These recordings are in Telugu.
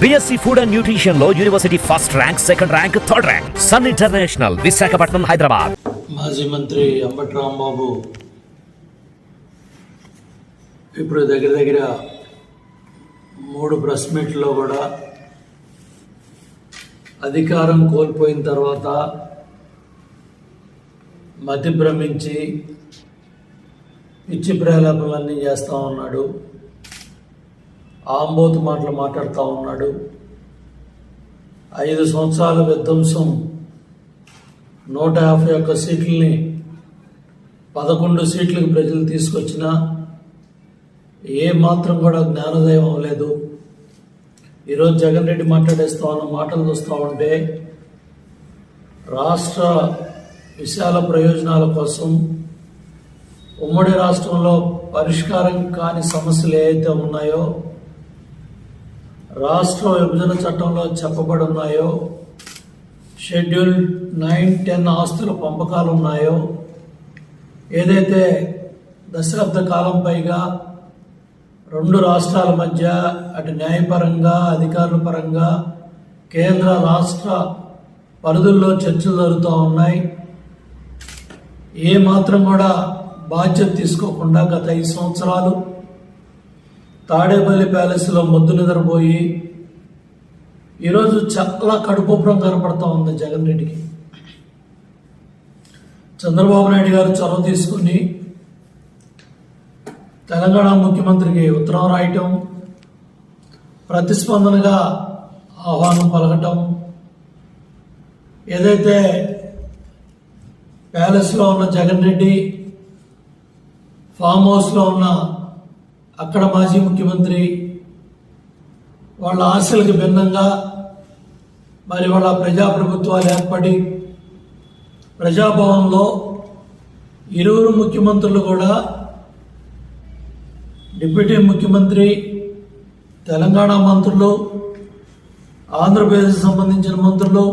BSc Food and Nutrition లో university first rank, second rank, third rank. Sun International, Visakhapatnam, Hyderabad. మాజీ మంత్రి అంబటి రాంబాబు ఇప్పుడు దగ్గర 3 ప్రెస్ మీట్లో కూడా అధికారం కోల్పోయిన తర్వాత మతి భ్రమించి పిచ్చి ప్రేలాపనలన్నీ చేస్తూ ఉన్నాడు. ఆంబోతు మాటలు మాట్లాడుతూ ఉన్నాడు. 5 సంవత్సరాల విధ్వంసం 151 సీట్లని 11 సీట్లకు ప్రజలు తీసుకొచ్చినా ఏ మాత్రం కూడా జ్ఞానోదయం అవ్వలేదు. ఈరోజు జగన్ రెడ్డి మాట్లాడేస్తా ఉన్న మాటలు చూస్తూ ఉంటే రాష్ట్ర విశాల ప్రయోజనాల కోసం ఉమ్మడి రాష్ట్రంలో పరిష్కారం కాని సమస్యలు ఏవైతే ఉన్నాయో, రాష్ట్ర విభజన చట్టంలో చెప్పబడి ఉన్నాయో, షెడ్యూల్ 9, 10 ఆస్తుల పంపకాలు ఉన్నాయో, ఏదైతే దశాబ్ద కాలం పైగా 2 రాష్ట్రాల మధ్య అటు న్యాయపరంగా, అధికారుల పరంగా, కేంద్ర రాష్ట్ర పరిధుల్లో చర్చలు జరుగుతూ ఉన్నాయి. ఏ మాత్రం కూడా బాధ్యత తీసుకోకుండా గత 5 సంవత్సరాలు తాడేపల్లి ప్యాలెస్లో మొద్దు నిద్రపోయి ఈరోజు చాలా కడుపుబ్బరం కనపడతా ఉంది జగన్ రెడ్డికి. చంద్రబాబు నాయుడు గారు చొరవ తీసుకుని తెలంగాణ ముఖ్యమంత్రికి ఉత్తరం రాయటం, ప్రతిస్పందనగా ఆహ్వానం పలకటం, ఏదైతే ప్యాలెస్లో ఉన్న జగన్ రెడ్డి, ఫామ్ హౌస్లో ఉన్న అక్కడ మాజీ ముఖ్యమంత్రి వాళ్ళ ఆశలకు భిన్నంగా మరి వాళ్ళ ప్రజాప్రభుత్వాలు ఏర్పడి ప్రజాభవన్లో ఇరువురు ముఖ్యమంత్రులు కూడా, డిప్యూటీ ముఖ్యమంత్రి, తెలంగాణ మంత్రులు, ఆంధ్రప్రదేశ్ సంబంధించిన మంత్రులు,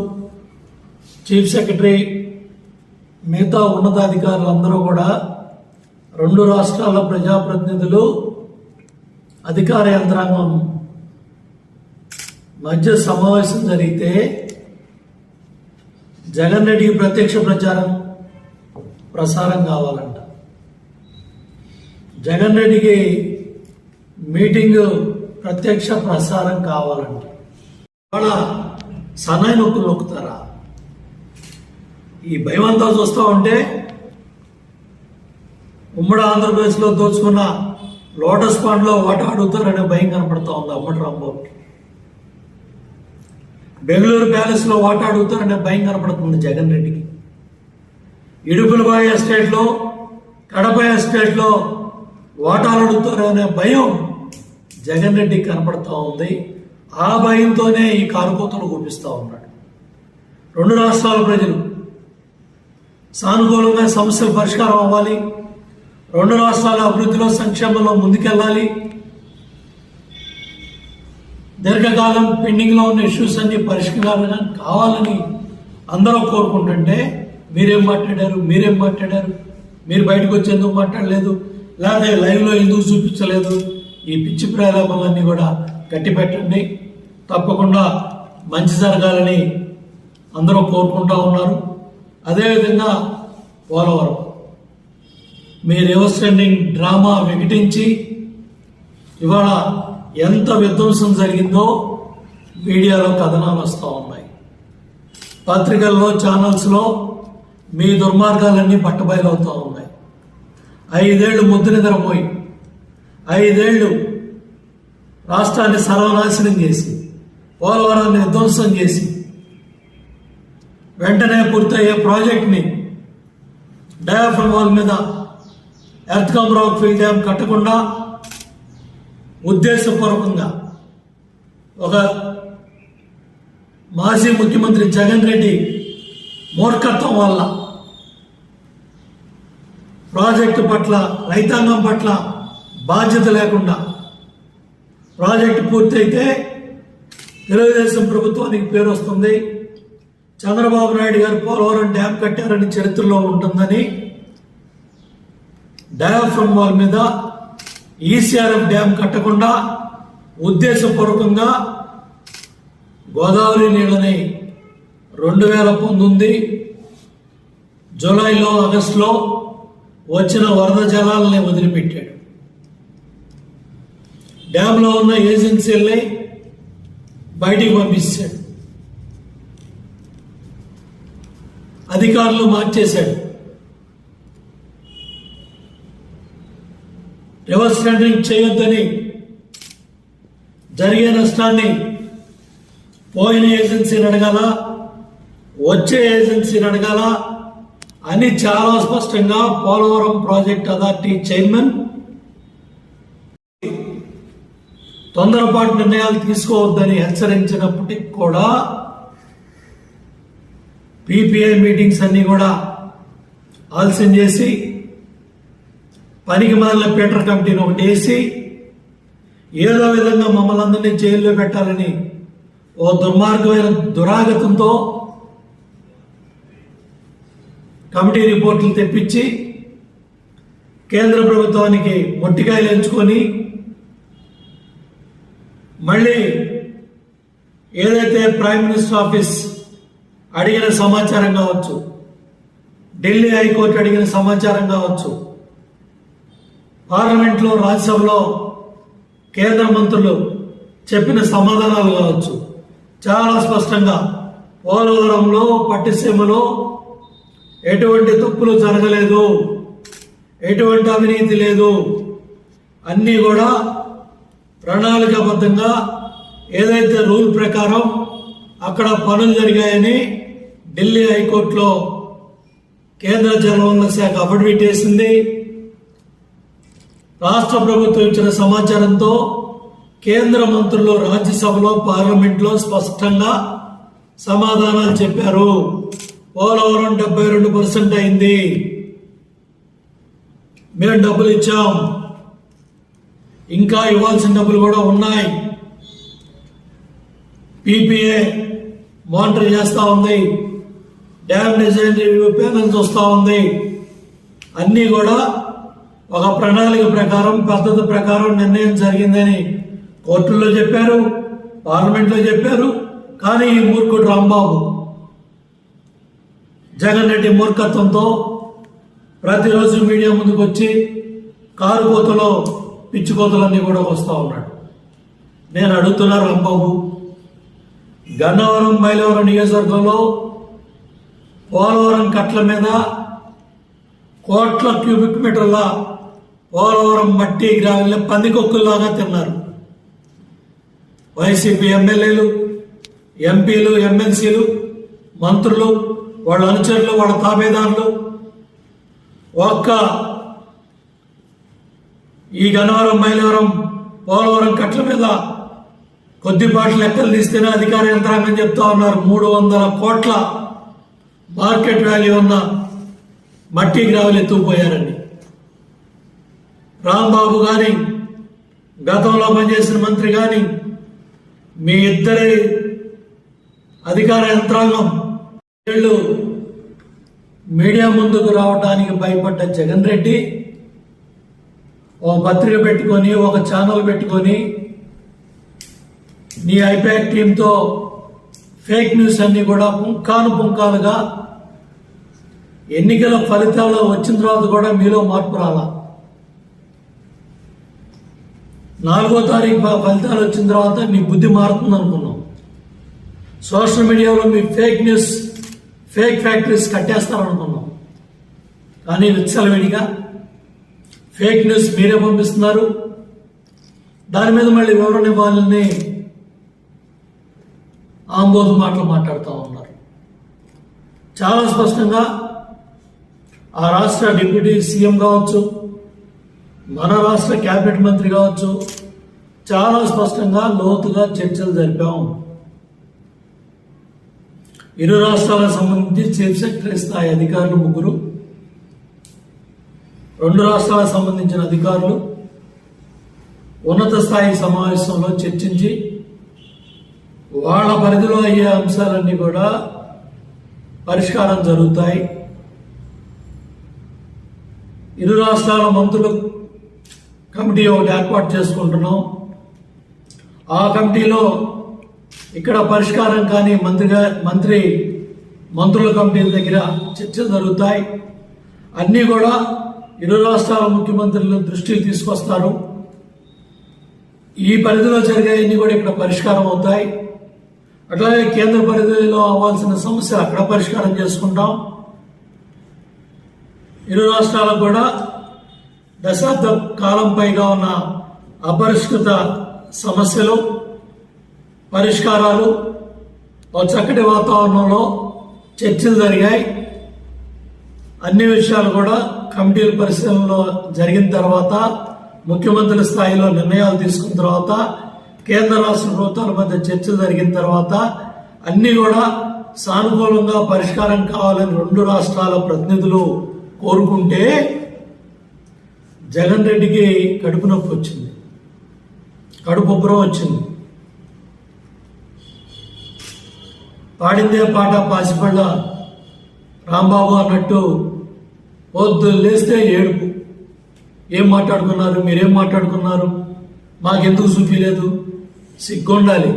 చీఫ్ సెక్రటరీ, మిగతా ఉన్నతాధికారులందరూ కూడా 2 రాష్ట్రాల ప్రజాప్రతినిధులు, అధికార యంత్రాంగం మధ్య సమావేశం జరిగితే జగన్ రెడ్డికి ప్రత్యక్ష ప్రసారం కావాలంట. జగన్ రెడ్డికి మీటింగ్ ప్రత్యక్ష ప్రసారం కావాలంట. వాళ్ళ సన్నాయి నొక్కులు నొక్కుతారా? ఈ భయం అంతా చూస్తూ ఉంటే ఉమ్మడి ఆంధ్రప్రదేశ్లో దోచుకున్న లోటస్ పాండ్లో వాటా అడుగుతారనే భయం కనపడతా ఉంది అంబటి రాంబాబుకి. బెంగళూరు ప్యాలెస్లో వాటా అడుగుతారనే భయం కనపడుతుంది జగన్ రెడ్డికి. ఇడుపులబాయి ఎస్టేట్లో, కడప ఎస్టేట్లో వాటాలు అడుగుతారనే భయం జగన్ రెడ్డికి కనపడతా ఉంది. ఆ భయంతోనే ఈ కారుకోతలు చూపిస్తూ ఉన్నాడు. 2 రాష్ట్రాల ప్రజలు సానుకూలంగా సమస్యలు పరిష్కారం అవ్వాలి, 2 రాష్ట్రాల అభివృద్ధిలో, సంక్షేమంలో ముందుకెళ్ళాలి, దీర్ఘకాలం పెండింగ్లో ఉన్న ఇష్యూస్ అన్ని పరిష్కారం కావాలని అందరూ కోరుకుంటుంటే మీరేం మాట్లాడారు, మీరు బయటకు వచ్చి ఎందుకు మాట్లాడలేదు, లేదా లైవ్లో ఎందుకు చూపించలేదు? ఈ పిచ్చి ప్రలాపనలన్నీ కూడా గట్టిపెట్టండి. తప్పకుండా మంచి జరగాలని అందరూ కోరుకుంటూ ఉన్నారు. అదేవిధంగా పోలవరం మీరు ఎవర్ స్టాండింగ్ డ్రామా వికటించి ఇవాళ ఎంత విధ్వంసం జరిగిందో మీడియాలో కథనాలు వస్తూ ఉన్నాయి. పత్రికల్లో, ఛానల్స్లో మీ దుర్మార్గాలన్నీ బట్టబయలవుతూ ఉన్నాయి. 5 ఏళ్ళు ముద్దు నిద్రపోయి, 5 ఏళ్ళు రాష్ట్రాన్ని సర్వనాశనం చేసి, పోలవరాన్ని విధ్వంసం చేసి, వెంటనే పూర్తయ్యే ప్రాజెక్ట్ని డయాఫ్రమ్ వాల్ మీద ఎర్త్కమ్ రాక్ ఫిల్ డ్యామ్ కట్టకుండా ఉద్దేశపూర్వకంగా ఒక మాజీ ముఖ్యమంత్రి జగన్ రెడ్డి మూర్ఖత్వం వల్ల ప్రాజెక్టు పట్ల, రైతాంగం పట్ల బాధ్యత లేకుండా ప్రాజెక్టు పూర్తయితే తెలుగుదేశం ప్రభుత్వానికి పేరు వస్తుంది, చంద్రబాబు నాయుడు గారు పోలవరం డ్యామ్ కట్టారని చరిత్రలో ఉంటుందని డయాఫ్రమ్ వాల్ మీద ఈసీఆర్ఎఫ్ డ్యామ్ కట్టకుండా ఉద్దేశపూర్వకంగా గోదావరి నీళ్ళని 2019 జూలైలో ఆగస్టులో వచ్చిన వరద జలాలని వదిలిపెట్టాడు. డ్యాంలో ఉన్న ఏజెన్సీల్ని బయటికి పంపించాడు. అధికారులు మార్చేశాడు. రివర్స్ టెండరింగ్ చేయొద్దని, జరిగే నష్టాన్ని పోయిన ఏజెన్సీని అడగాల, వచ్చే ఏజెన్సీని అడగాల అని చాలా స్పష్టంగా పోలవరం ప్రాజెక్ట్ అథారిటీ చైర్మన్ తొందరపాటు నిర్ణయాలు తీసుకోవద్దని హెచ్చరించినప్పటికీ కూడా పీపీఐ మీటింగ్స్ అన్ని కూడా ఆలస్యం చేసి పనికి మాలిన పీటర్ కమిటీని ఒకటి వేసి ఏదో విధంగా మమ్మల్ని అందరినీ జైల్లో పెట్టాలని ఓ దుర్మార్గమైన దురాగతంతో కమిటీ రిపోర్టులు తెప్పించి కేంద్ర ప్రభుత్వానికి మొట్టికాయలు ఎంచుకొని మళ్ళీ ఏదైతే ప్రైమ్ మినిస్టర్ ఆఫీస్ అడిగిన సమాచారం కావచ్చు, ఢిల్లీ హైకోర్టు అడిగిన సమాచారం కావచ్చు, పార్లమెంట్లో రాజ్యసభలో కేంద్ర మంత్రులు చెప్పిన సమాధానాలు కావచ్చు, చాలా స్పష్టంగా పోలవరంలో పట్టిసీమలో ఎటువంటి తప్పులు జరగలేదు, ఎటువంటి అవినీతి లేదు, అన్నీ కూడా ప్రణాళికాబద్ధంగా ఏదైతే రూల్ ప్రకారం అక్కడ పనులు జరిగాయని ఢిల్లీ హైకోర్టులో కేంద్ర జలవనరుల శాఖ అఫిడవిట్ వేసింది. రాష్ట్ర ప్రభుత్వం ఇచ్చిన సమాచారంతో కేంద్ర మంత్రులు రాజ్యసభలో పార్లమెంట్లో స్పష్టంగా సమాధానాలు చెప్పారు. పోలవరం 72% అయింది, మేము డబ్బులు ఇచ్చాం, ఇంకా ఇవ్వాల్సిన డబ్బులు కూడా ఉన్నాయి, పీపీఏ మానిటర్ చేస్తూ ఉంది, డ్యామ్ డిజైన్ రివ్యూ ప్యానెల్ చూస్తూ ఉంది. అన్నీ కూడా ఒక ప్రణాళిక ప్రకారం, పద్ధతి ప్రకారం నిర్ణయం జరిగిందని కోర్టుల్లో చెప్పారు, పార్లమెంట్లో చెప్పారు. కానీ ఈ మూర్ఖుడు రాంబాబు జగన్ రెడ్డి మూర్ఖత్వంతో ప్రతిరోజు మీడియా ముందుకు వచ్చి కారు కోతలో పిచ్చి కోతలన్నీ కూడా వస్తూ ఉన్నాడు. నేను అడుగుతున్నా రాంబాబు, గన్నవరం మైలవరం నియోజకవర్గంలో పోలవరం కట్ల మీద కోట్ల క్యూబిక్ మీటర్ల పోలవరం మట్టి గ్రావెల్ని పందికొక్కుల్లాగా తిన్నారు. వైసీపీ ఎమ్మెల్యేలు, ఎంపీలు, ఎమ్మెల్సీలు, మంత్రులు, వాళ్ళ అనుచరులు, వాళ్ళ తాబేదారులు ఒక్క ఈ గన్నవరం మైలవరం పోలవరం కట్ల మీద కొద్దిపాటి లెక్కలు తీస్తేనే అధికార యంత్రాంగం చెప్తా ఉన్నారు 300 కోట్ల మార్కెట్ వాల్యూ ఉన్న మట్టి గ్రావెల్ ఎత్తుకుపోయారండి. రాంబాబు కానీ, గతంలో పనిచేసిన మంత్రి కానీ, మీ ఇద్దరి అధికార యంత్రాంగం వీళ్ళు మీడియా ముందుకు రావడానికి భయపడ్డ జగన్ రెడ్డి ఒక పత్రిక పెట్టుకొని, ఒక ఛానల్ పెట్టుకొని నీ ఐపాక్ టీంతో ఫేక్ న్యూస్ అన్ని కూడా పుంకాలుగా ఎన్నికల ఫలితాలు వచ్చిన తర్వాత కూడా మీలో మార్పు రాలా. 4వ తారీఖు ఫలితాలు వచ్చిన తర్వాత నీ బుద్ధి మారుతుంది అనుకున్నాం. సోషల్ మీడియాలో మీ ఫేక్ న్యూస్, ఫేక్ ఫ్యాక్టరీస్ కట్టేస్తారనుకున్నాం. కానీ విచ్చలవిడిగా ఫేక్ న్యూస్ మీరే పంపిస్తున్నారు. దాని మీద మళ్ళీ వివరణ ఇవ్వాలని ఆంబోధు మాటలు మాట్లాడుతూ ఉన్నారు. చాలా స్పష్టంగా ఆ రాష్ట్ర డిప్యూటీ సీఎం కావచ్చు, మన రాష్ట్ర క్యాబినెట్ మంత్రి కావచ్చు, చాలా స్పష్టంగా లోతుగా చర్చలు జరిపాం. ఇరు రాష్ట్రాలకు సంబంధించి చీఫ్ సెక్రటరీ స్థాయి అధికారులు 3, 2 రాష్ట్రాలకు సంబంధించిన అధికారులు ఉన్నత స్థాయి సమావేశంలో చర్చించి వాళ్ళ పరిధిలో అయ్యే అంశాలన్నీ కూడా పరిష్కారం జరుగుతాయి. ఇరు రాష్ట్రాల మంత్రులు కమిటీ ఒకటి ఏర్పాటు చేసుకుంటున్నాం. ఆ కమిటీలో ఇక్కడ పరిష్కారం కానీ మంత్రుల కమిటీల దగ్గర చర్చలు జరుగుతాయి. అన్నీ కూడా ఇరు రాష్ట్రాల ముఖ్యమంత్రుల దృష్టికి తీసుకొస్తారు. ఈ పరిధిలో జరిగేవన్నీ కూడా ఇక్కడ పరిష్కారం అవుతాయి. అట్లాగే కేంద్ర పరిధిలో అవ్వాల్సిన సమస్య అక్కడ పరిష్కారం చేసుకుంటాం. ఇరు రాష్ట్రాలకు కూడా దశాబ్ద కాలం పైగా ఉన్న అపరిష్కృత సమస్యలు పరిష్కారాలు ఒక చక్కటి వాతావరణంలో చర్చలు జరిగాయి. అన్ని విషయాలు కూడా కమిటీల పరిశీలనలో జరిగిన తర్వాత, ముఖ్యమంత్రుల స్థాయిలో నిర్ణయాలు తీసుకున్న తర్వాత, కేంద్ర రాష్ట్ర ప్రభుత్వాల మధ్య చర్చలు జరిగిన తర్వాత అన్ని కూడా సానుకూలంగా పరిష్కారం కావాలని రెండు రాష్ట్రాల ప్రతినిధులు కోరుకుంటే జగన్ రెడ్డికి కడుపు నొప్పి వచ్చింది, కడుపు ఉబ్బరం వచ్చింది. పాడిందే పాట పాసిపళ్ళ రాంబాబు అన్నట్టు పొద్దు లేస్తే ఏడుపు. ఏం మాట్లాడుకున్నారు, మీరేం మాట్లాడుకున్నారు, మాకెందుకు చూపించలేదు, సిగ్గుండాలి.